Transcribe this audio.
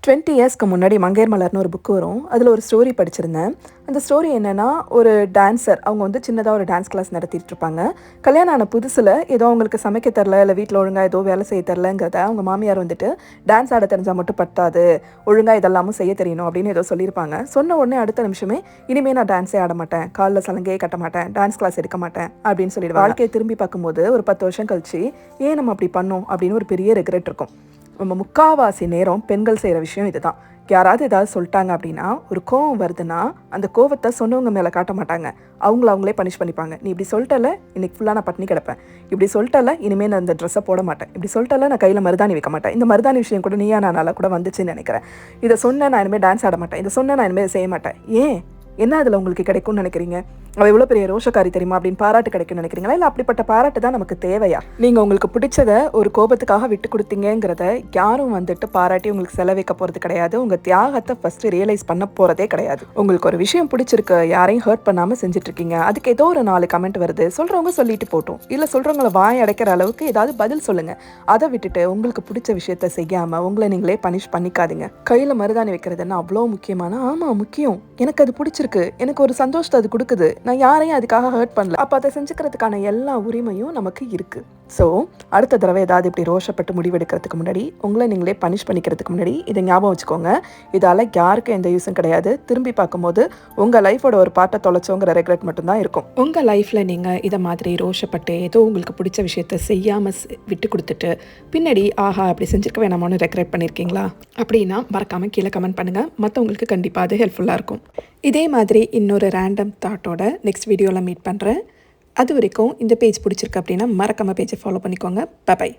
20 இயர்ஸ்க்கு முன்னாடி மங்கையர் மலர்னு ஒரு புக் வரும். அதில் ஒரு ஸ்டோரி படிச்சிருந்தேன். அந்த ஸ்டோரி என்னென்னா, ஒரு டான்ஸர் அவங்க வந்து சின்னதாக ஒரு டான்ஸ் கிளாஸ் நடத்திட்டு இருப்பாங்க. கல்யாணம் ஆன புதுசில் ஏதோ அவங்களுக்கு சமைக்க தெரில, இல்லை வீட்டில் ஒழுங்காக ஏதோ வேலை செய்ய தெரிலங்கிறத அவங்க மாமியார் வந்துட்டு டான்ஸ் ஆட தெரிஞ்சால் மட்டும் பத்தாது, ஒழுங்காக இதெல்லாமும் செய்ய தெரியணும் அப்படின்னு ஏதோ சொல்லியிருப்பாங்க. சொன்ன உடனே அடுத்த நிமிஷமே இனிமேல் நான் டான்ஸே ஆட மாட்டேன், காலில் சலங்கையே கட்ட மாட்டேன், டான்ஸ் கிளாஸ் எடுக்க மாட்டேன் அப்படின்னு சொல்லிடுவாங்க. வாழ்க்கையை திரும்பி பார்க்கும்போது ஒரு 10 வருஷம் கழிச்சு ஏன் நம்ம அப்படி பண்ணோம் அப்படின்னு ஒரு பெரிய ரெக்ரெட் இருக்கும். நம்ம முக்காவாசி நேரம் பெண்கள் செய்கிற விஷயம் இதுதான். யாராவது ஏதாவது சொல்லிட்டாங்க அப்படின்னா, ஒரு கோவம் வருதுன்னா அந்த கோவத்தை சொன்னவங்க மேலே காட்ட மாட்டாங்க, அவங்களே பனிஷ் பண்ணிப்பாங்க. நீ இப்படி சொல்லிட்டல, இன்னைக்கு ஃபுல்லாக நான் பட்டினி கிடப்பேன், இப்படி சொல்லிட்டல இனிமேல் நான் இந்த ட்ரெஸ்ஸை போட மாட்டேன், இப்படி சொல்லிட்டல நான் கையில் மருதாணி வைக்க மாட்டேன். இந்த மருதாணி விஷயம் கூட நீயா நானால கூட வந்துச்சுன்னு நினைக்கிறேன். இதை சொன்ன நான் இனிமேல் டான்ஸ் ஆட மாட்டேன், இதை சொன்ன நான் இனிமேல் செய்ய மாட்டேன். ஏன் என்ன அதில் உங்களுக்கு கிடைக்கும்னு நினைக்கிறீங்க? அவள் எவ்வளோ பெரிய ரோஷக்காரி தெரியுமா அப்படின்னு பாராட்டு கிடைக்கும்னு நினைக்கிறீங்களா? இல்லை அப்படிப்பட்ட பாராட்டு தான் நமக்கு தேவையா? நீங்கள் உங்களுக்கு பிடிச்சதை ஒரு கோபத்துக்காக விட்டு கொடுத்தீங்கிறத யாரும் வந்துட்டு பாராட்டி உங்களுக்கு செலவைக்க போகிறது கிடையாது. உங்கள் தியாகத்தை ஃபஸ்ட்டு ரியலைஸ் பண்ண போகிறதே கிடையாது. உங்களுக்கு ஒரு விஷயம் பிடிச்சிருக்கு, யாரையும் ஹர்ட் பண்ணாமல் செஞ்சுட்ருக்கீங்க, அதுக்கு ஏதோ ஒரு 4 கமெண்ட் வருது, சொல்கிறவங்க சொல்லிட்டு போட்டோம், இல்லை சொல்கிறவங்கள வாய் அடைக்கிற அளவுக்கு ஏதாவது பதில் சொல்லுங்கள். அதை விட்டுட்டு உங்களுக்கு பிடிச்ச விஷயத்த செய்யாமல் உங்களை நீங்களே பனிஷ் பண்ணிக்காதீங்க. கையில் மருதாணி வைக்கிறதுன்னா அவ்வளோ முக்கியமான? ஆமாம் முக்கியம். எனக்கு அது பிடிச்சிருக்கு, எனக்கு ஒரு சந்தோஷத்தை அது கொடுக்குது, நான் யாரையும் அதுக்காக ஹர்ட் பண்ணல, அப்போ அதை செஞ்சுக்கிறதுக்கான எல்லா உரிமையும் நமக்கு இருக்குது. ஸோ அடுத்த தடவை ஏதாவது இப்படி ரோஷப்பட்டு முடிவெடுக்கிறதுக்கு முன்னாடி, உங்களை நீங்களே பனிஷ் பண்ணிக்கிறதுக்கு முன்னாடி இதை ஞாபகம் வச்சுக்கோங்க. இதால் யாருக்கும் எந்த யூஸும் கிடையாது. திரும்பி பார்க்கும்போது உங்கள் லைஃபோட ஒரு பார்ட்டை தொலைச்சோங்கிற ரெக்ரெட் மட்டும்தான் இருக்கும். உங்கள் லைஃப்பில் நீங்கள் இதை மாதிரி ரோஷப்பட்டு ஏதோ உங்களுக்கு பிடிச்ச விஷயத்த செய்யாமல் விட்டு கொடுத்துட்டு பின்னாடி ஆஹா அப்படி செஞ்சுருக்க வேணாமான்னு ரெக்ரெட் பண்ணியிருக்கீங்களா? அப்படின்னா மறக்காமல் கீழே கமெண்ட் பண்ணுங்கள். மற்றவங்களுக்கு கண்டிப்பாக அது ஹெல்ப்ஃபுல்லாக இருக்கும். இதே மாதிரி இன்னொரு ரேண்டம் தாட்டோட நெக்ஸ்ட் வீடியோவில் மீட் பண்ணுறேன். அது வரைக்கும் இந்த பேஜ் பிடிச்சிருக்கு அப்படின்னா மறக்காமல் பேஜை ஃபாலோ பண்ணிக்கோங்க. பை.